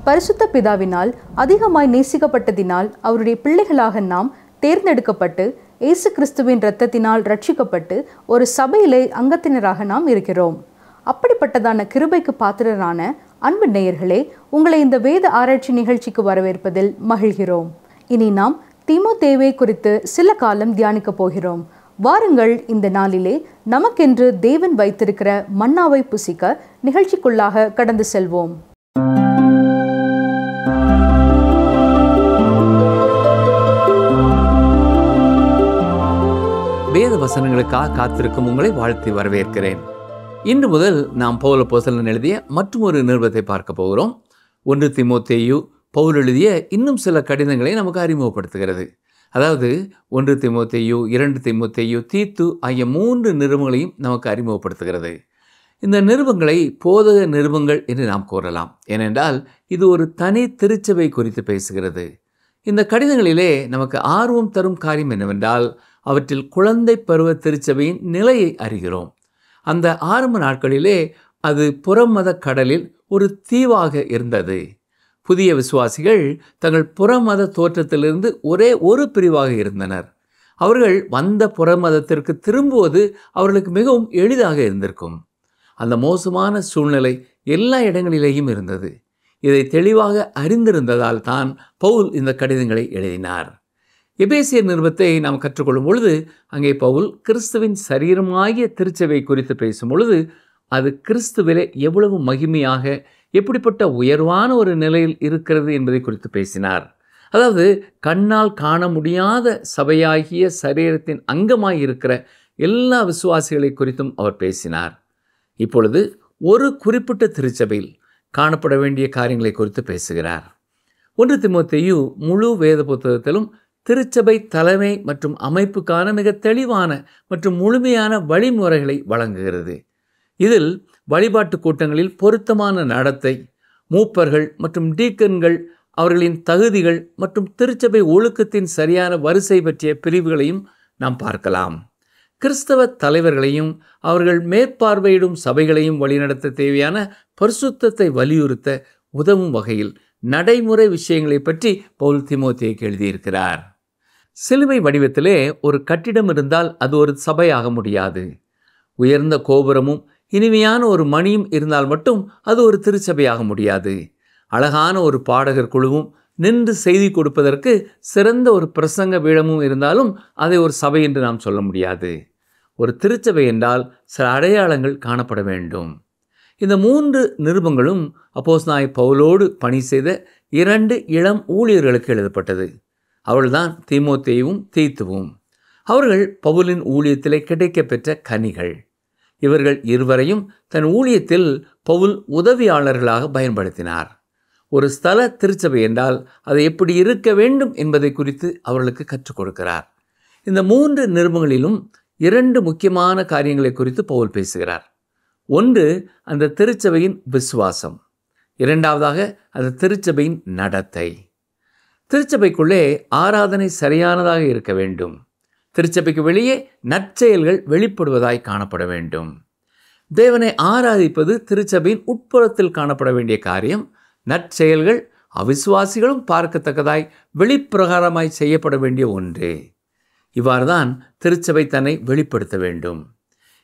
பரிசுத்த பிதாவினால் அதிகமாய் நேசிக்கப்பட்டதினால் அவருடைய பிள்ளைகளாக நாம் தேர்ந்தெடுக்கப்பட்டு இயேசு கிறிஸ்துவின் இரத்தத்தினால் ரட்சிக்கப்பட்டு ஒரு சபையிலே அங்கத்தினராக நாம் இருக்கிறோம். அப்படிப்பட்டதான கிருபைக்கு பாத்திரரான அன்பு நேயர்களே, உங்களை இந்த வேத ஆராய்ச்சி நிகழ்ச்சிக்கு வரவேற்பதில் மகிழ்கிறோம். இனி நாம் தீமோத்தேயுவை குறித்து சில காலம் தியானிக்க போகிறோம். வாருங்கள், இந்த நாளிலே நமக்கென்று தேவன் வைத்திருக்கிற மன்னாவை புசிக்க நிகழ்ச்சிக்குள்ளாக கடந்து செல்வோம். வேத வசனங்களுக்காக காத்திருக்கும் உங்களை வாழ்த்தி வரவேற்கிறேன். இன்று முதல் நாம் பவுல் அப்போஸ்தலன் எழுதிய மற்றும் ஒரு நிருபத்தை பார்க்க போகிறோம். 1 தீமோத்தேயு பவுல் எழுதிய இன்னும் சில கடிதங்களை நமக்கு அறிமுகப்படுத்துகிறது. அதாவது 1 தீமோத்தேயு, 2 தீமோத்தேயு, தீத்து ஆகிய 3 நிருபங்களையும் நமக்கு அறிமுகப்படுத்துகிறது. இந்த நிருபங்களை போதக நிருபங்கள் என்று நாம் கூறலாம். ஏனென்றால் இது ஒரு தனி திருச்சபை குறித்து பேசுகிறது. இந்த கடிதங்களிலே நமக்கு ஆர்வம் தரும் காரியம் என்னவென்றால், அவற்றில் குழந்தை பருவ திருச்சபையின் நிலையை அறிகிறோம். அந்த ஆரம்ப நாட்களிலே அது புறமத கடலில் ஒரு தீவாக இருந்தது. புதிய விசுவாசிகள் தங்கள் புறமத தோற்றத்திலிருந்து ஒரே ஒரு பிரிவாக இருந்தனர். அவர்கள் வந்த புறமதத்திற்கு திரும்புவது அவர்களுக்கு மிகவும் எளிதாக இருந்திருக்கும். அந்த மோசமான சூழ்நிலை எல்லா இடங்களிலேயும் இருந்தது. இதை தெளிவாக அறிந்திருந்ததால் தான் பவுல் இந்த கடிதங்களை எழுதினார். எபேசியர் நிருபத்தை நாம் கற்றுக்கொள்ளும் பொழுது அங்கே பவுல் கிறிஸ்துவின் சரீரமாகிய திருச்சபை குறித்து பேசும் பொழுது அது கிறிஸ்துவிலே எவ்வளவு மகிமையாக, எப்படிப்பட்ட உயர்வான ஒரு நிலையில் இருக்கிறது என்பதை குறித்து பேசினார். அதாவது கண்ணால் காண முடியாத சபையாகிய சரீரத்தின் அங்கமாய் இருக்கிற எல்லா விசுவாசிகளை குறித்தும் அவர் பேசினார். இப்பொழுது ஒரு குறிப்பிட்ட திருச்சபையில் காணப்பட வேண்டிய காரியங்களை குறித்து பேசுகிறார். 1 தீமோத்தேயு முழு வேத புத்தகத்திலும் திருச்சபை தலைமை மற்றும் அமைப்புக்கான மிக தெளிவான மற்றும் முழுமையான வழிமுறைகளை வழங்குகிறது. இதில் வழிபாட்டு கூட்டங்களில் பொருத்தமான நடத்தை, மூப்பர்கள் மற்றும் டீக்கன்கள் அவர்களின் தகுதிகள் மற்றும் திருச்சபை ஒழுக்கத்தின் சரியான வரிசை பற்றிய பிரிவுகளையும் நாம் பார்க்கலாம். கிறிஸ்தவ தலைவர்களையும் அவர்கள் மேற்பார்வையிடும் சபைகளையும் வழிநடத்த தேவையான பரிசுத்தத்தை வலியுறுத்த உதவும் வகையில் நடைமுறை விஷயங்களை பற்றி பவுல் தீமோத்தேயுக்கு எழுதியிருக்கிறார். சிலுவை வடிவத்திலே ஒரு கட்டிடம் இருந்தால் அது ஒரு சபையாக முடியாது. உயர்ந்த கோபுரமும் இனிமையான ஒரு மணியும் இருந்தால் மட்டும் அது ஒரு திருச்சபையாக முடியாது. அழகான ஒரு பாடகர் குழுவும் நின்று செய்தி கொடுப்பதற்கு சிறந்த ஒரு பிரசங்க பீடமும் இருந்தாலும் அதை ஒரு சபை என்று நாம் சொல்ல முடியாது. ஒரு திருச்சபை என்றால் சில அடையாளங்கள் காணப்பட வேண்டும். இந்த 3 நிருபங்களும் அப்போஸ்தலனாகிய பவுலோடு பணி செய்த 2 இளம் ஊழியர்களுக்கு எழுதப்பட்டது. அவர்கள்தான் தீமோத்தேயுவும் தீத்துவும். அவர்கள் பவுலின் ஊழியத்திலே கிடைக்கப்பெற்ற கனிகள். இவர்கள் இருவரையும் தன் ஊழியத்தில் பவுல் உதவியாளர்களாக பயன்படுத்தினார். ஒரு ஸ்தல திருச்சபை என்றால் அது எப்படி இருக்க வேண்டும் என்பதை குறித்து அவர்களுக்கு கற்றுக் கொடுக்கிறார். இந்த 3 நிருபங்களிலும் 2 முக்கியமான காரியங்களை குறித்து பவுல் பேசுகிறார். ஒன்று, அந்த திருச்சபையின் விசுவாசம். இரண்டாவதாக அந்த திருச்சபையின் நடத்தை. திருச்சபைக்குள்ளே ஆராதனை சரியானதாக இருக்க வேண்டும். திருச்சபைக்கு வெளியே நற்செயல்கள் வெளிப்படுவதாய் காணப்பட வேண்டும். தேவனை ஆராதிப்பது திருச்சபையின் உட்புறத்தில் காணப்பட வேண்டிய காரியம். நற்செயல்கள் அவிசுவாசிகளும் பார்க்கத்தக்கதாய் வெளிப்பிரகாரமாய் செய்யப்பட வேண்டிய ஒன்று. இவ்வாறுதான் திருச்சபை தன்னை வெளிப்படுத்த வேண்டும்.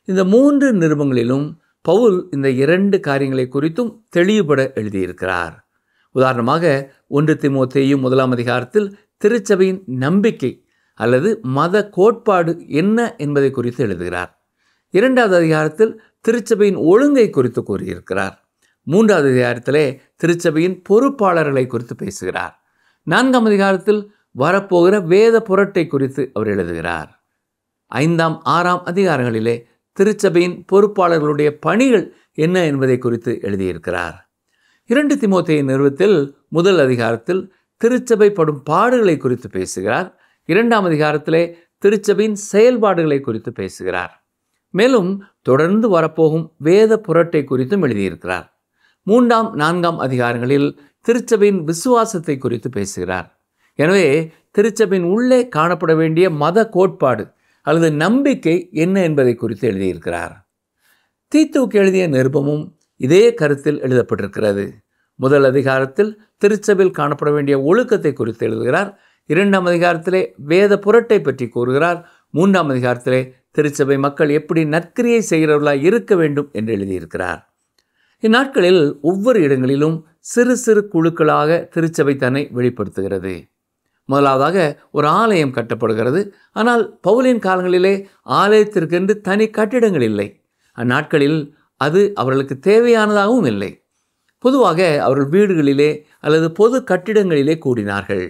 இந்த 3 நிருபங்களிலும் பவுல் இந்த 2 காரியங்களை குறித்தும் தெளிவுபட எழுதியிருக்கிறார். உதாரணமாக 1 தீமோத்தேயு 1ஆம் அதிகாரத்தில் திருச்சபையின் நம்பிக்கை அல்லது மத கோட்பாடு என்ன என்பதை குறித்து எழுதுகிறார். 2வது அதிகாரத்தில் திருச்சபையின் ஒழுங்கை குறித்து கூறியிருக்கிறார். 3வது அதிகாரத்திலே திருச்சபையின் பொறுப்பாளர்களை குறித்து பேசுகிறார். 4ஆம் அதிகாரத்தில் வரப்போகிற வேத புரட்டை குறித்து அவர் எழுதுகிறார். 5ஆம் 6ஆம் அதிகாரங்களிலே திருச்சபையின் பொறுப்பாளர்களுடைய பணிகள் என்ன என்பதை குறித்து எழுதியிருக்கிறார். 2 தீமோத்தேயு நிருபத்தில் 1 அதிகாரத்தில் திருச்சபை படும் பாடுகளை குறித்து பேசுகிறார். 2ஆம் அதிகாரத்திலே திருச்சபையின் செயல்பாடுகளை குறித்து பேசுகிறார். மேலும் தொடர்ந்து வரப்போகும் வேத புரட்டை குறித்தும் எழுதியிருக்கிறார். 3ஆம் 4ஆம் அதிகாரங்களில் திருச்சபையின் விசுவாசத்தை குறித்து பேசுகிறார். எனவே திருச்சபையின் உள்ளே காணப்பட வேண்டிய மத கோட்பாடு அல்லது நம்பிக்கை என்ன என்பதை குறித்து எழுதியிருக்கிறார். தீத்துவுக்கு எழுதிய நிருபமும் இதே கருத்தில் எழுதப்பட்டிருக்கிறது. முதல் அதிகாரத்தில் திருச்சபையில் காணப்பட வேண்டிய ஒழுக்கத்தை குறித்து எழுதுகிறார். 2ஆம் அதிகாரத்திலே வேத புரட்டை பற்றி கூறுகிறார். 3ஆம் அதிகாரத்திலே திருச்சபை மக்கள் எப்படி நற்கிரியை செய்கிறவர்களாய் இருக்க வேண்டும் என்று எழுதியிருக்கிறார். இந்நாட்களில் ஒவ்வொரு இடங்களிலும் சிறு சிறு குழுக்களாக திருச்சபை தன்னை வெளிப்படுத்துகிறது. முதலாவதாக ஒரு ஆலயம் கட்டப்படுகிறது. ஆனால் பவுலின் காலங்களிலே ஆலயத்திற்கென்று தனி கட்டிடங்கள் இல்லை. அந்நாட்களில் அது அவர்களுக்கு தேவையானதாகவும் இல்லை. பொதுவாக அவர்கள் வீடுகளிலே அல்லது பொது கட்டிடங்களிலே கூடினார்கள்.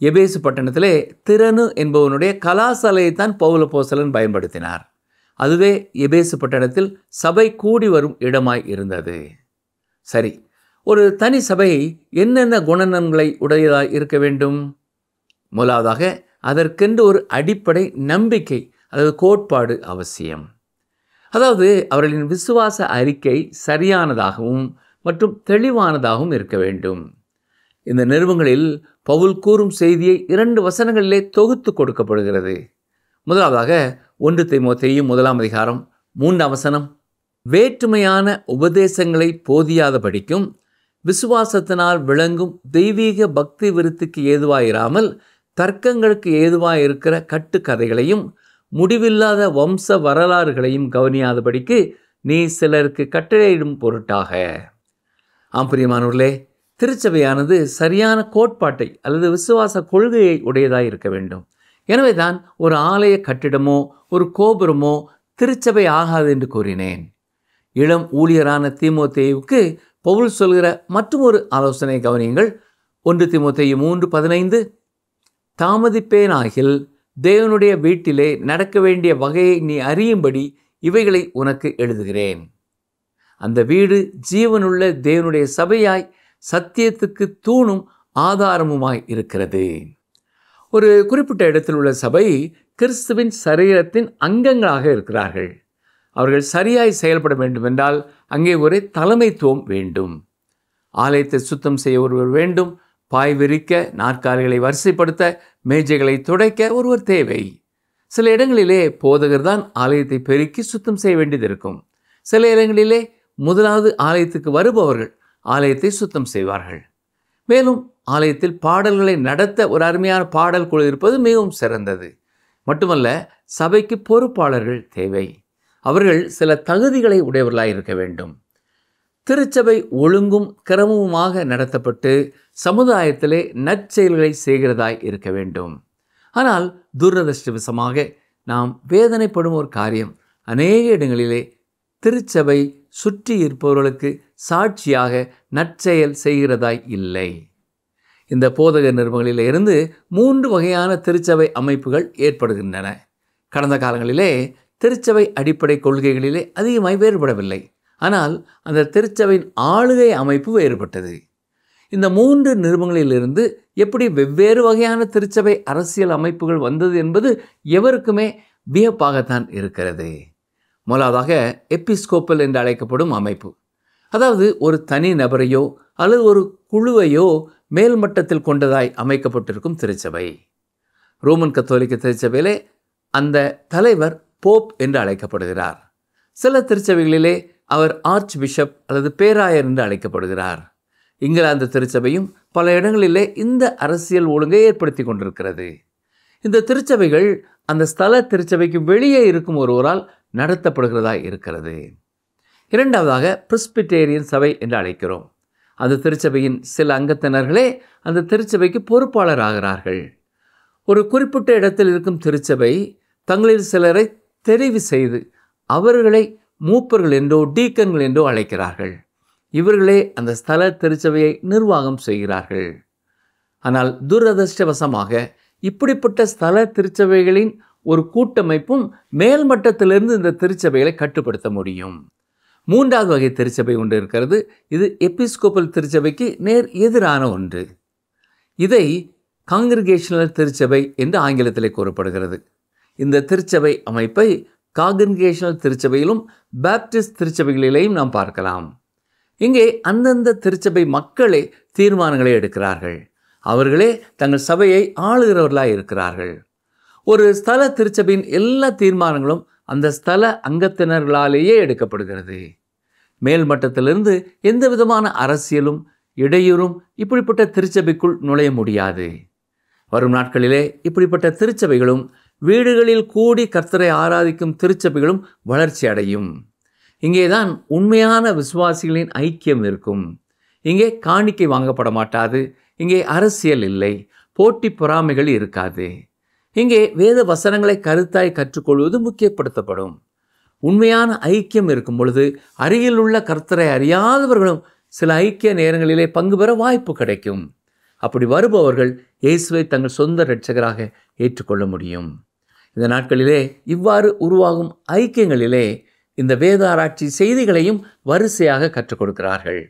எபேசு பட்டணத்திலே திறனு என்பவனுடைய கலாசாலையைத்தான் பவுல் அப்போஸ்தலன் பயன்படுத்தினார். அதுவே எபேசு பட்டணத்தில் சபை கூடி வரும் இடமாய் இருந்தது. சரி, ஒரு தனி சபை என்னென்ன குணநலன்களை உடையதாய் இருக்க வேண்டும்? முதலாவதாக அதற்கென்று ஒரு அடிப்படை நம்பிக்கை அல்லது கோட்பாடு அவசியம். அதாவது அவர்களின் விசுவாச அறிக்கை சரியானதாகவும் மற்றும் தெளிவானதாகவும் இருக்க வேண்டும். இந்த நிறுவனங்களில் பவுல் கூறும் செய்தியை 2 வசனங்களிலே தொகுத்து கொடுக்கப்படுகிறது. முதலாவதாக 1 தீமோத்தேயு 1ஆம் அதிகாரம் 3ஆம் வசனம், வேற்றுமையான உபதேசங்களை போதியாதபடிக்கும் விசுவாசத்தினால் விளங்கும் தெய்வீக பக்தி விருத்திக்கு ஏதுவாயிராமல் தர்க்கங்களுக்கு ஏதுவாயிருக்கிற கட்டுக்கதைகளையும் முடிவில்லாத வம்ச வரலாறுகளையும் கவனியாதபடிக்கு நீ சிலருக்கு கட்டளையிடும் பொருட்டாக. பிரியமானவர்களே, திருச்சபையானது சரியான கோட்பாட்டை அல்லது விசுவாச கொள்கையை உடையதாய் இருக்க வேண்டும். எனவேதான் ஒரு ஆலய கட்டிடமோ ஒரு கோபுரமோ திருச்சபை ஆகாது என்று கூறினேன். இளம் ஊழியரான தீமோத்தேயுவுக்கு பவுல் சொல்கிற மற்றும் ஒரு ஆலோசனை கவனியுங்கள். 1 தீமோத்தேயு 3:15, தாமதிப்பேனாகில் தேவனுடைய வீட்டிலே நடக்க வேண்டிய வகையை நீ அறியும்படி இவைகளை உனக்கு எழுதுகிறேன். அந்த வீடு ஜீவனுள்ள தேவனுடைய சபையாய் சத்தியத்துக்கு தூணும் ஆதாரமுமாய் இருக்கிறது. ஒரு குறிப்பிட்ட இடத்தில் உள்ள சபை கிறிஸ்துவின் சரீரத்தின் அங்கங்களாக இருக்கிறார்கள். அவர்கள் சரியாய் செயல்பட வேண்டுமென்றால் அங்கே ஒரு தலைமைத்துவம் வேண்டும். ஆலயத்தை சுத்தம் செய்ய ஒருவர் வேண்டும். பாய் விரிக்க, நாற்காலிகளை வரிசைப்படுத்த, மேஜைகளை துடைக்க ஒருவர் தேவை. சில இடங்களிலே போதகர் தான் ஆலயத்தை பெருக்கி சுத்தம் செய்ய வேண்டியது இருக்கும். சில இடங்களிலே முதலாவது ஆலயத்துக்கு வருபவர்கள் ஆலயத்தை சுத்தம் செய்வார்கள். மேலும் ஆலயத்தில் பாடல்களை நடத்த ஒரு அருமையான பாடல் குழு இருப்பது மிகவும் சிறந்தது. மட்டுமல்ல, சபைக்கு பொறுப்பாளர்கள் தேவை. அவர்கள் சில தகுதிகளை உடையவர்களாய் இருக்க வேண்டும். திருச்சபை ஒழுங்கும் கிரமமுமாக நடத்தப்பட்டு சமுதாயத்திலே நற்செயல்களை செய்கிறதாய் இருக்க வேண்டும். ஆனால் துரதிர்ஷ்டவசமாக நாம் வேதனைப்படும் ஒரு காரியம், அநேக இடங்களிலே திருச்சபை சுற்றி இருப்பவர்களுக்கு சாட்சியாக நற்செயல் செய்கிறதாய் இல்லை. இந்த போதக நிறுவனங்களில் இருந்து 3 வகையான திருச்சபை அமைப்புகள் ஏற்படுகின்றன. கடந்த காலங்களிலே திருச்சபை அடிப்படை கொள்கைகளிலே அதிகமாய் வேறுபடவில்லை. ஆனால் அந்த திருச்சபையின் ஆளுகை அமைப்பு வேறுபட்டது. இந்த 3 நிறுவனங்களிலிருந்து எப்படி வெவ்வேறு வகையான திருச்சபை அரசியல் அமைப்புகள் வந்தது என்பது எவருக்குமே வியப்பாகத்தான் இருக்கிறது. முதலாவதாக எபிஸ்கோப்பல் என்று அழைக்கப்படும் அமைப்பு. அதாவது ஒரு தனி நபரையோ அல்லது ஒரு குழுவையோ மேல்மட்டத்தில் கொண்டதாய் அமைக்கப்பட்டிருக்கும் திருச்சபை. ரோமன் கத்தோலிக்க திருச்சபையிலே அந்த தலைவர் போப் என்று அழைக்கப்படுகிறார். சில திருச்சபைகளிலே அவர் ஆர்ச் பிஷப் அல்லது பேராயர் என்று அழைக்கப்படுகிறார். இங்கிலாந்து திருச்சபையும் பல இடங்களிலே இந்த அரசியல் ஒழுங்கை ஏற்படுத்தி கொண்டிருக்கிறது. இந்த திருச்சபைகள் அந்த ஸ்தல திருச்சபைக்கு வெளியே இருக்கும் ஒருவரால் நடத்தப்படுகிறதா இருக்கிறது. இரண்டாவதாக பிரெஸ்பிட்டேரியன் சபை என்று அழைக்கிறோம். அந்த திருச்சபையின் சில அங்கத்தினர்களே அந்த திருச்சபைக்கு பொறுப்பாளர் ஆகிறார்கள். ஒரு குறிப்பிட்ட இடத்தில் இருக்கும் திருச்சபை தங்களில் சிலரை தெரிவு செய்து அவர்களை மூப்பர்கள் என்றோ டீக்கன்கள் என்றோ அழைக்கிறார்கள். இவர்களே அந்த ஸ்தல திருச்சபையை நிர்வாகம் செய்கிறார்கள். ஆனால் துரதிர்ஷ்டவசமாக இப்படிப்பட்ட ஸ்தல திருச்சபைகளின் ஒரு கூட்டமைப்பும் மேல்மட்டத்திலிருந்து இந்த திருச்சபைகளை கட்டுப்படுத்த முடியும். 3வது வகை திருச்சபை ஒன்று இருக்கிறது. இது எபிஸ்கோப்பல் திருச்சபைக்கு நேர் எதிரான ஒன்று. இதை காங்கிரிகேஷனல் திருச்சபை என்று ஆங்கிலத்தில் கூறப்படுகிறது. இந்த திருச்சபை அமைப்பை காங்கிரிகேஷனல் திருச்சபையிலும் பாப்டிஸ்ட் திருச்சபைகளிலேயும் நாம் பார்க்கலாம். இங்கே அந்தந்த திருச்சபை மக்களே தீர்மானங்களை எடுக்கிறார்கள். அவர்களே தங்கள் சபையை ஆளுகிறவர்களாக இருக்கிறார்கள். ஒரு ஸ்தல திருச்சபையின் எல்லா தீர்மானங்களும் அந்த ஸ்தல அங்கத்தினர்களாலேயே எடுக்கப்படுகிறது. மேல் மட்டத்திலிருந்து எந்த விதமான அரசியலும் இடையூறும் இப்படிப்பட்ட திருச்சபைக்குள் நுழைய முடியாது. வரும் நாட்களிலே இப்படிப்பட்ட திருச்சபைகளும் வீடுகளில் கூடி கர்த்தரை ஆராதிக்கும் திருச்சபைகளும் வளர்ச்சி அடையும். இங்கேதான் உண்மையான விசுவாசிகளின் ஐக்கியம் இருக்கும். இங்கே காணிக்கை வாங்கப்பட மாட்டாது. இங்கே அரசியல் இல்லை, போட்டி பொறாமைகள் இருக்காது. இங்கே வேத வசனங்களை கருத்தாய் கற்றுக்கொள்வது முக்கியப்படுத்தப்படும். உண்மையான ஐக்கியம் இருக்கும் பொழுது அருகில் உள்ள கர்த்தரை அறியாதவர்களும் சில ஐக்கிய நேரங்களிலே பங்கு பெற வாய்ப்பு கிடைக்கும். அப்படி வருபவர்கள் இயேசுவை தங்கள் சொந்த இரட்சகராக ஏற்றுக்கொள்ள முடியும். இந்த நாட்களிலே இவ்வாறு உருவாகும் ஐக்கியங்களிலே இந்த வேத ஆராய்ச்சி செய்திகளையும் வரிசையாக கற்றுக் கொடுக்கிறார்கள்.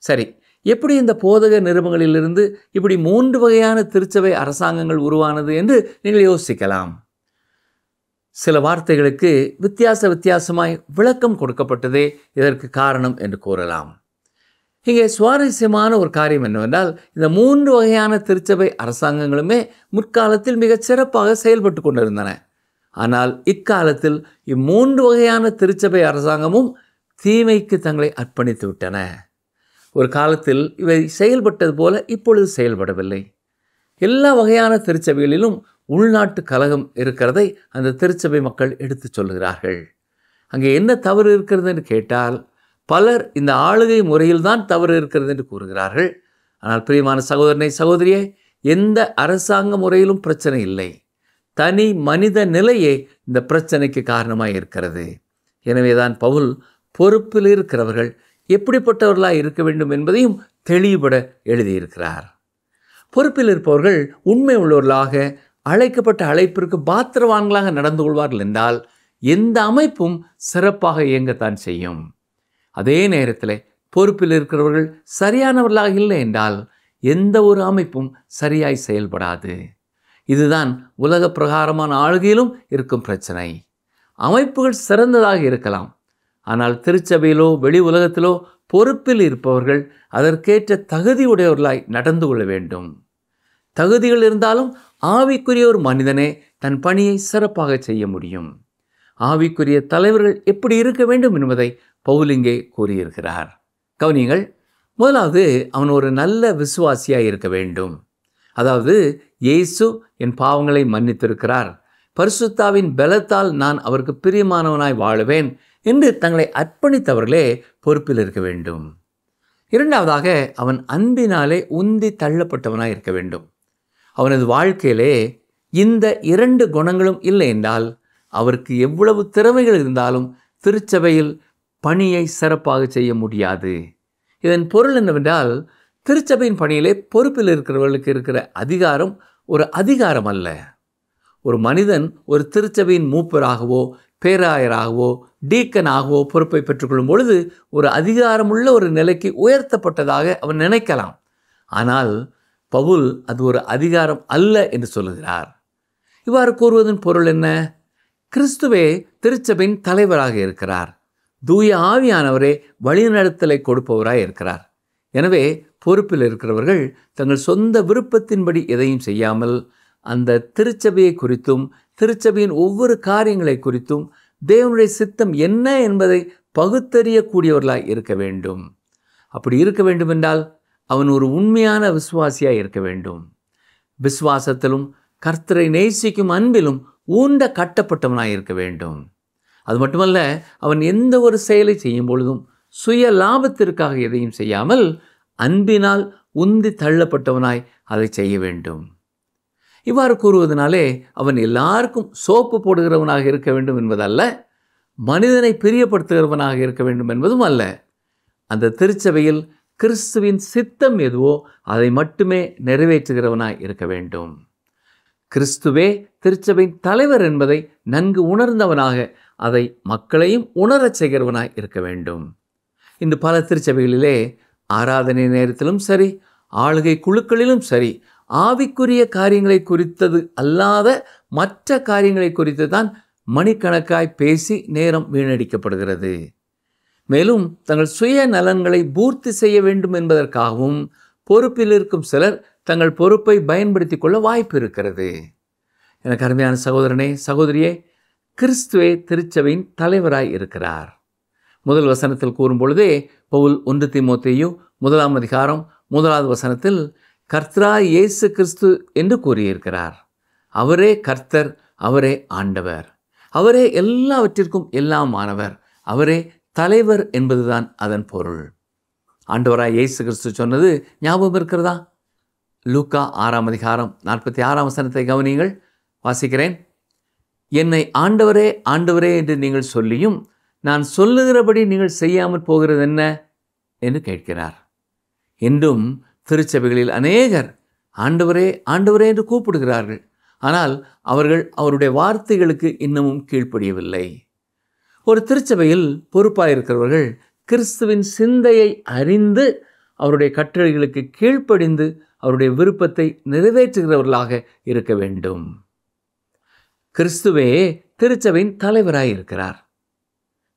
சரி, எப்படி இந்த போதக நிருபங்களிலிருந்து இப்படி 3 வகையான திருச்சபை அரசாங்கங்கள் உருவானது என்று நீங்கள் யோசிக்கலாம். சில வார்த்தைகளுக்கு வித்தியாசமாய் விளக்கம் கொடுக்கப்பட்டதே இதற்கு காரணம் என்று கூறலாம். இங்கே சுவாரஸ்யமான ஒரு காரியம் என்னவென்றால், இந்த 3 வகையான திருச்சபை அரசாங்கங்களுமே முற்காலத்தில் மிகச் சிறப்பாக செயல்பட்டு கொண்டிருந்தன. ஆனால் இக்காலத்தில் 3 வகையான திருச்சபை அரசாங்கமும் தீமைக்கு தங்களை அர்ப்பணித்து விட்டன. ஒரு காலத்தில் இவை செயல்பட்டது போல இப்பொழுது செயல்படவில்லை. எல்லா வகையான திருச்சபைகளிலும் உள்நாட்டு கலகம் இருக்கிறதை அந்த திருச்சபை மக்கள் எடுத்து சொல்கிறார்கள். அங்கே என்ன தவறு இருக்கிறது என்று கேட்டால், பலர் இந்த ஆளுகை முறையில்தான் தவறு இருக்கிறது என்று கூறுகிறார்கள். ஆனால் பிரியமான சகோதரனை சகோதரியே, எந்த அரசாங்க முறையிலும் பிரச்சனை இல்லை. தனி மனித நிலையே இந்த பிரச்சனைக்கு காரணமாக இருக்கிறது. எனவேதான் பவுல் பொறுப்பில் இருக்கிறவர்கள் எப்படிப்பட்டவர்களாக இருக்க வேண்டும் என்பதையும் தெளிவுபட எழுதியிருக்கிறார். பொறுப்பில் இருப்பவர்கள் உண்மை உள்ளவர்களாக, அழைக்கப்பட்ட அழைப்பிற்கு பாத்திரவான்களாக நடந்து கொள்வார்கள் என்றால் எந்த அமைப்பும் சிறப்பாக இயங்கத்தான் செய்யும். அதே நேரத்தில் பொறுப்பில் இருக்கிறவர்கள் சரியானவர்களாக இல்லை என்றால் எந்த ஒரு அமைப்பும் சரியாய் செயல்படாது. இதுதான் உலக பிரகாரமான ஆளுகையிலும் இருக்கும் பிரச்சனை. அமைப்புகள் சிறந்ததாக இருக்கலாம், ஆனால் திருச்சபையிலோ வெளி உலகத்திலோ பொறுப்பில் இருப்பவர்கள் அதற்கேற்ற தகுதி உடையவர்களாய் நடந்து கொள்ள வேண்டும். தகுதிகள் இருந்தாலும் ஆவிக்குரிய ஒரு மனிதனே தன் பணியை சிறப்பாக செய்ய முடியும். ஆவிக்குரிய தலைவர்கள் எப்படி இருக்க வேண்டும் என்பதை பவுல் இங்கே கூறியிருக்கிறார். கவனியுங்கள், முதலாவது அவன் ஒரு நல்ல விசுவாசியாய் இருக்க வேண்டும். அதாவது, இயேசு என் பாவங்களை மன்னித்திருக்கிறார், பரிசுத்தாவின் பலத்தால் நான் அவருக்கு பிரியமானவனாய் வாழுவேன் என்று தங்களை அர்ப்பணித்தவர்களே பொறுப்பில் இருக்க வேண்டும். இரண்டாவதாக அவன் அன்பினாலே உந்தி தள்ளப்பட்டவனாய் இருக்க வேண்டும். அவனது வாழ்க்கையிலே இந்த 2 குணங்களும் இல்லை என்றால் அவருக்கு எவ்வளவு திறமைகள் இருந்தாலும் திருச்சபையில் பணியை சிறப்பாக செய்ய முடியாது. இதன் பொருள் என்னவென்றால், திருச்சபையின் பணியிலே பொறுப்பில் இருக்கிறவர்களுக்கு இருக்கிற அதிகாரம் ஒரு அதிகாரம் அல்ல. ஒரு மனிதன் ஒரு திருச்சபையின் மூப்பராகவோ பேராயராகவோ டீக்கனாகவோ பொறுப்பை பெற்றுக்கொள்ளும் பொழுது ஒரு அதிகாரமுள்ள ஒரு நிலைக்கு உயர்த்தப்பட்டதாக அவன் நினைக்கலாம். ஆனால் பவுல் அது ஒரு அதிகாரம் அல்ல என்று சொல்லுகிறார். இவ்வாறு கூறுவதன் பொருள் என்ன? கிறிஸ்துவே திருச்சபையின் தலைவராக இருக்கிறார். தூய ஆவியானவரே வழிநடத்தலை கொடுப்பவராய் இருக்கிறார். எனவே பொறுப்பில் இருக்கிறவர்கள் தங்கள் சொந்த விருப்பத்தின்படி எதையும் செய்யாமல் அந்த திருச்சபையை குறித்தும் திருச்சபையின் ஒவ்வொரு காரியங்களை குறித்தும் தேவனுடைய சித்தம் என்ன என்பதை பகுத்தறியக்கூடியவர்களாய் இருக்க வேண்டும். அப்படி இருக்க வேண்டும் என்றால் அவன் ஒரு உண்மையான விசுவாசியாய் இருக்க வேண்டும். விசுவாசத்திலும் கர்த்தரை நேசிக்கும் அன்பிலும் ஊண்ட கட்டப்பட்டவனாய் இருக்க வேண்டும். அது மட்டுமல்ல, அவன் எந்த ஒரு செயலை செய்யும் பொழுதும் சுய லாபத்திற்காக எதையும் செய்யாமல் அன்பினால் உந்தி தள்ளப்பட்டவனாய் அதை செய்ய வேண்டும். இவ்வாறு கூறுவதனாலே அவன் எல்லாருக்கும் சோப்பு போடுகிறவனாக இருக்க வேண்டும் என்பதல்ல, மனிதனை பிரியப்படுத்துகிறவனாக இருக்க வேண்டும் என்பதும் அல்ல. அந்த திருச்சபையில் கிறிஸ்துவின் சித்தம் எதுவோ அதை மட்டுமே நிறைவேற்றுகிறவனாய் இருக்க வேண்டும். கிறிஸ்துவே திருச்சபையின் தலைவர் என்பதை நன்கு உணர்ந்தவனாக அதை மக்களையும் உணரச் செய்கிறவனாய் இருக்க வேண்டும். இன்று பல திருச்சபைகளிலே ஆராதனை நேரத்திலும் சரி, ஆளுகை குழுக்களிலும் சரி, ஆவிக்குரிய காரியங்களை குறித்தது அல்லாத மற்ற காரியங்களை குறித்து தான் மணிக்கணக்காய் பேசி நேரம் வீணடிக்கப்படுகிறது. மேலும் தங்கள் சுய நலன்களை பூர்த்தி செய்ய வேண்டும் என்பதற்காகவும் பொறுப்பில் இருக்கும் சிலர் தங்கள் பொறுப்பை பயன்படுத்தி கொள்ள வாய்ப்பு இருக்கிறது. எனக்கு அருமையான சகோதரனே சகோதரியே, கிறிஸ்துவே திருச்சபையின் தலைவராய் இருக்கிறார். முதல் வசனத்தில் கூறும் பொழுதே பவுல் 1 தீமோத்தேயு 1ஆம் அதிகாரம் 1வது வசனத்தில் கர்த்தராய் இயேசு கிறிஸ்து என்று கூறியிருக்கிறார். அவரே கர்த்தர், அவரே ஆண்டவர், அவரே எல்லாவற்றிற்கும் எல்லாமானவர், அவரே தலைவர் என்பதுதான் அதன் பொருள். ஆண்டவராய் இயேசு கிறிஸ்து சொன்னது ஞாபகம் இருக்கிறதா? லூக்கா 6ஆம் அதிகாரம் 46ஆம் வசனத்தை கவனியுங்கள். வாசிக்கிறேன். என்னை ஆண்டவரே ஆண்டவரே என்று நீங்கள் சொல்லியும் நான் சொல்லுகிறபடி நீங்கள் செய்யாமல் போகிறது என்ன என்று கேட்கிறார். என்றும் திருச்சபைகளில் அநேகர் ஆண்டவரே ஆண்டவரே என்று கூப்பிடுகிறார்கள். ஆனால் அவர்கள் அவருடைய வார்த்தைகளுக்கு இன்னமும் கீழ்ப்படியவில்லை. ஒரு திருச்சபையில் பொறுப்பாயிருக்கிறவர்கள் கிறிஸ்துவின் சிந்தையை அறிந்து அவருடைய கட்டளைகளுக்கு கீழ்ப்படிந்து அவருடைய விருப்பத்தை நிறைவேற்றுகிறவர்களாக இருக்க வேண்டும். கிறிஸ்துவே திருச்சபையின் தலைவராய் இருக்கிறார்.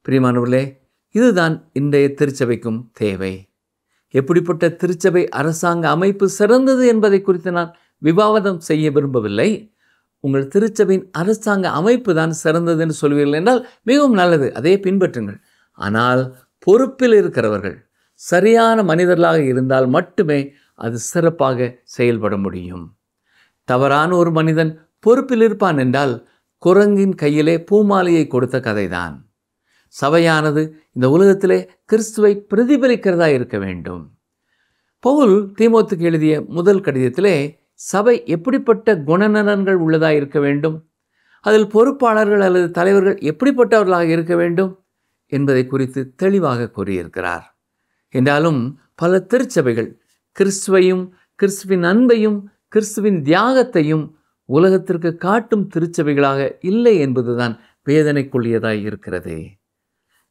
பிரியமானவர்களே, இதுதான் இன்றைய திருச்சபைக்கும் தேவை. எப்படிப்பட்ட திருச்சபை அரசாங்க அமைப்பு சிறந்தது என்பதை குறித்து நான் விவாதம் செய்ய விரும்பவில்லை. உங்கள் திருச்சபையின் அரசாங்க அமைப்பு தான் சிறந்தது என்று சொல்வீர்கள் என்றால் மிகவும் நல்லது, அதே பின்பற்றுங்கள். ஆனால் பொறுப்பில் இருக்கிறவர்கள் சரியான மனிதர்களாக இருந்தால் மட்டுமே அது சிறப்பாக செயல்பட முடியும். தவறான ஒரு மனிதன் பொறுப்பில் இருப்பான் என்றால் குரங்கின் கையிலே பூமாலையை கொடுத்த கதைதான். சபையானது இந்த உலகத்திலே கிறிஸ்துவை பிரதிபலிக்கிறதா இருக்க வேண்டும். பவுல் தீமோத்துக்கு எழுதிய முதல் கடிதத்திலே சபை எப்படிப்பட்ட குணநலன்கள் உள்ளதாக இருக்க வேண்டும், அதில் பொறுப்பாளர்கள் அல்லது தலைவர்கள் எப்படிப்பட்டவர்களாக இருக்க வேண்டும் என்பதை குறித்து தெளிவாக கூறியிருக்கிறார். என்றாலும் பல திருச்சபைகள் கிறிஸ்துவையும் கிறிஸ்துவின் அன்பையும் கிறிஸ்துவின் தியாகத்தையும் உலகத்திற்கு காட்டும் திருச்சபைகளாக இல்லை என்பதுதான் வேதனைக்குரியதாய் இருக்கிறது.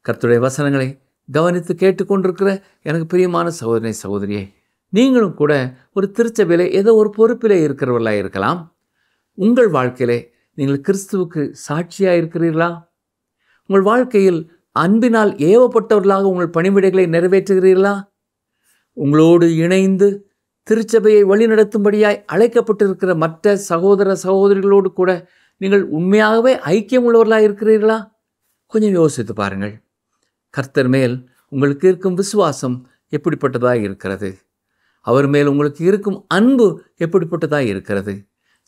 கர்த்தருடைய வசனங்களை கவனித்து கேட்டுக்கொண்டிருக்கிற எனக்கு பிரியமான சகோதரனை சகோதரியே, நீங்களும் கூட ஒரு திருச்சபையிலே ஏதோ ஒரு பொறுப்பிலே இருக்கிறவர்களாக இருக்கலாம். உங்கள் வாழ்க்கையிலே நீங்கள் கிறிஸ்துவுக்கு சாட்சியாக இருக்கிறீர்களா? உங்கள் வாழ்க்கையில் அன்பினால் ஏவப்பட்டவர்களாக உங்கள் பணிவிடைகளை நிறைவேற்றுகிறீர்களா? உங்களோடு இணைந்து திருச்சபையை வழிநடத்தும்படியாய் அழைக்கப்பட்டிருக்கிற மற்ற சகோதர சகோதரிகளோடு கூட நீங்கள் உண்மையாகவே ஐக்கியம் உள்ளவர்களாக இருக்கிறீர்களா? கொஞ்சம் யோசித்து பாருங்கள். கர்த்தர் மேல் உங்களுக்கு இருக்கும் விசுவாசம் எப்படிப்பட்டதாக இருக்கிறது? அவர் மேல் உங்களுக்கு இருக்கும் அன்பு எப்படிப்பட்டதாக இருக்கிறது?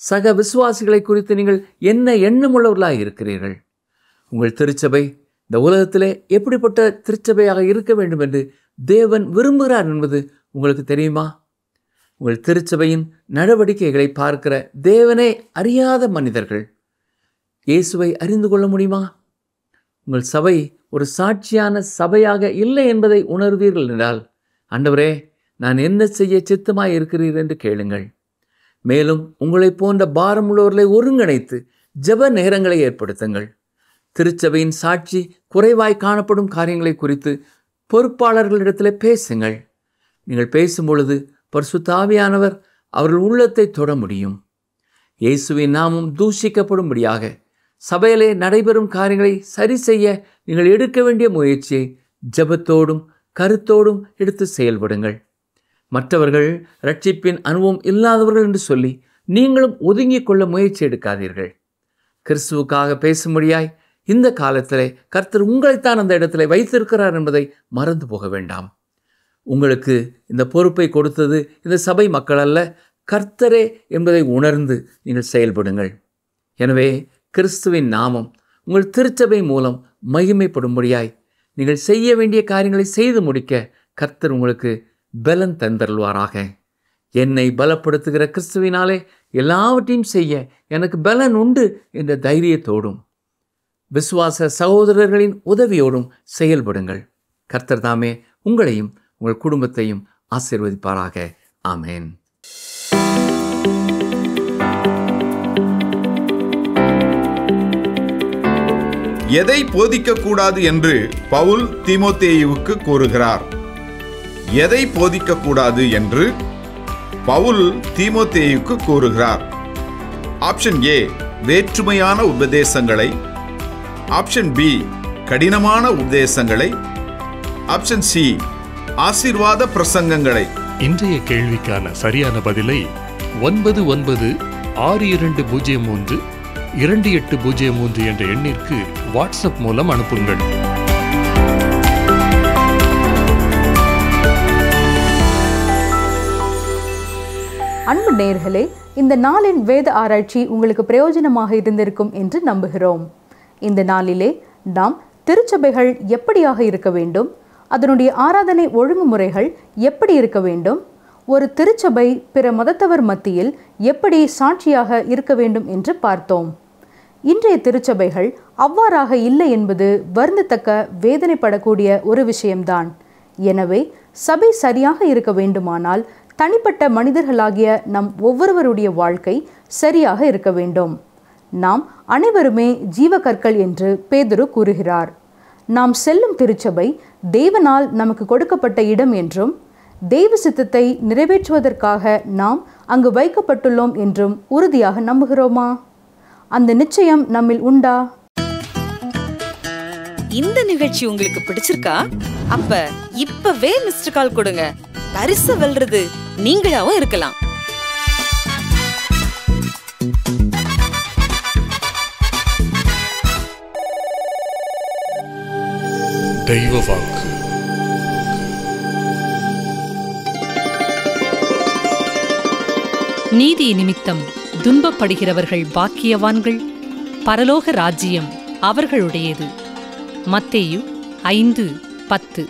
சக விசுவாசிகளை குறித்து நீங்கள் என்ன எண்ணமுள்ளவர்களாக இருக்கிறீர்கள்? உங்கள் திருச்சபை இந்த உலகத்திலே எப்படிப்பட்ட திருச்சபையாக இருக்க வேண்டும் என்று தேவன் விரும்புகிறார் என்பது உங்களுக்கு தெரியுமா? உங்கள் திருச்சபையின் நடவடிக்கைகளை பார்க்கிற தேவனே அறியாத மனிதர்கள் இயேசுவை அறிந்து கொள்ள முடியுமா? உங்கள் சபை ஒரு சாட்சியான சபையாக இல்லை என்பதை உணர்வீர்கள் என்றால், ஆண்டவரே நான் என்ன செய்ய சித்தமாய் இருக்கிறீர் என்று கேளுங்கள். மேலும் உங்களை போன்ற பாரமுள்ளவர்களை ஒருங்கிணைத்து ஜெப நேரங்களை ஏற்படுத்துங்கள். திருச்சபையின் சாட்சி குறைவாய் காணப்படும் காரியங்களை குறித்து பொறுப்பாளர்களிடத்தில் பேசுங்கள். நீங்கள் பேசும் பொழுது பரிசுத்த ஆவியானவர் அவர்கள் உள்ளத்தை தொட முடியும். இயேசுவின் நாமம் தூஷிக்கப்படும்படியாக சபையிலே நடைபெறும் காரியங்களை சரி செய்ய நீங்கள் எடுக்க வேண்டிய முயற்சியை ஜெபத்தோடும் கருத்தோடும் எடுத்து செயல்படுங்கள். மற்றவர்கள் இரட்சிப்பின் அனுபவம் இல்லாதவர்கள் என்று சொல்லி நீங்களும் ஒதுங்கிக் கொள்ள முயற்சி எடுக்காதீர்கள். கிறிஸ்துவுக்காக பேசும்படியாய் இந்த காலத்திலே கர்த்தர் உங்களைத்தான் அந்த இடத்துல வைத்திருக்கிறார் என்பதை மறந்து போக வேண்டாம். உங்களுக்கு இந்த பொறுப்பை கொடுத்தது இந்த சபை மக்கள் அல்ல, கர்த்தரே என்பதை உணர்ந்து நீங்கள் செயல்படுங்கள். எனவே கிறிஸ்துவின் நாமம் உங்கள் திருச்சபை மூலம் மகிமைப்படும்படியாய் நீங்கள் செய்ய வேண்டிய காரியங்களை செய்து முடிக்க கர்த்தர் உங்களுக்கு பலன் தந்தருள்வாராக. என்னை பலப்படுத்துகிற கிறிஸ்துவினாலே எல்லாவற்றையும் செய்ய எனக்கு பலன் உண்டு என்ற தைரியத்தோடும் விசுவாச சகோதரர்களின் உதவியோடும் செயல்படுங்கள். கர்த்தர் தாமே உங்களையும் உங்கள் குடும்பத்தையும் ஆசீர்வதிப்பாராக. ஆமென். எதை போதிக்கக்கூடாது என்று பவுல் தீமோத்தேயுவுக்கு கூறுகிறார். எதை போதிக்கக்கூடாது என்று பவுல் தீமோத்தேயுவுக்கு கூறுகிறார். ஆப்ஷன் ஏ, வேற்றுமையான உபதேசங்களை. ஆப்ஷன் பி, கடினமான உபதேசங்களை. ஆப்ஷன் சி, ஆசீர்வாத பிரசங்கங்களை. இன்றைய கேள்விக்கான சரியான பதிலை 9962032803 என்ற எண்ணிற்கு வாட்ஸ்அப் மூலம் அனுப்புங்கள். அன்பு நேயர்களே, இந்த நாளின் வேத ஆராய்ச்சி உங்களுக்கு பிரயோஜனமாக இருந்திருக்கும் என்று நம்புகிறோம். இந்த நாளிலே நாம் திருச்சபைகள் எப்படியாக இருக்க வேண்டும், அதனுடைய ஆராதனை ஒழுங்குமுறைகள் எப்படி இருக்க வேண்டும், ஒரு திருச்சபை பிற மதத்தவர் மத்தியில் எப்படி சாட்சியாக இருக்க வேண்டும் என்று பார்த்தோம். இன்றைய திருச்சபைகள் அவ்வாறாக இல்லை என்பது வருந்தத்தக்க வேதனைப்படக்கூடிய ஒரு விஷயம்தான். எனவே சபை சரியாக இருக்க வேண்டுமானால் தனிப்பட்ட மனிதர்களாகிய நம் ஒவ்வொருவருடைய வாழ்க்கை சரியாக இருக்க வேண்டும். நாம் அனைவருமே ஜீவக்கற்கள் என்று பேதுரு கூறுகிறார். நாம் செல்லும் திருச்சபை தேவனால் நமக்கு கொடுக்கப்பட்ட இடம் என்றும், தெய்வ சித்தத்தை நிறைவேற்றுவதற்காக நாம் அங்கு வைக்கப்பட்டுள்ளோம் என்றும் உறுதியாக நம்புகிறோமா? அந்த நிச்சயம் நம்மில் உண்டா? இந்த நிகழ்ச்சி உங்களுக்கு பிடிச்சிருக்கா? அப்ப இப்பவே மிஸ்டர் கால் கொடுங்க. பரிசு வெல்றது நீங்களாவும் இருக்கலாம். தெய்வ வாக்கு. நீதி நிமித்தம் துன்பப்படுகிறவர்கள் பாக்கியவான்கள், பரலோக ராஜ்யம் அவர்களுடையது. மத்தேயு 5:10.